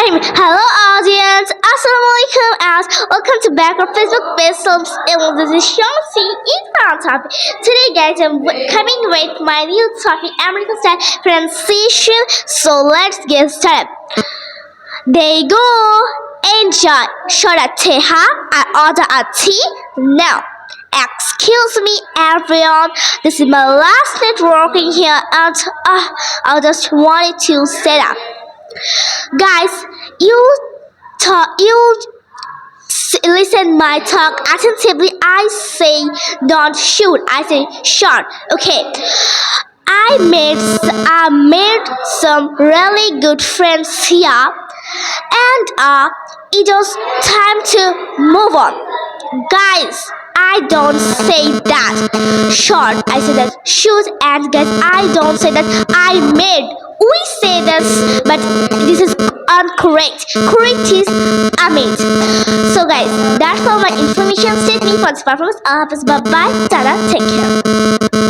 Bismillahirrahmanirrahim. Hello audience, Assalamualaikum and welcome to back our Facebook page. This is Shansi in front of me. Today guys, I'm coming with my new topic, American style pronunciation. So let's get started. There you go. Enjoy. Short a teha. I order a tea now. Excuse me everyone, this is my last networking here and I just wanted to say that. Guys, listen my talk attentively. I say don't shoot, I say shot. Okay, I made some really good friends here and it was time to move on. Guys, I don't say that short, I say that shoot, and guys, I don't say that I made. We say this, but this is incorrect. Correct is I made. So guys, that's all my information. Stay tuned for this performance. Bye bye. Tada. Take care.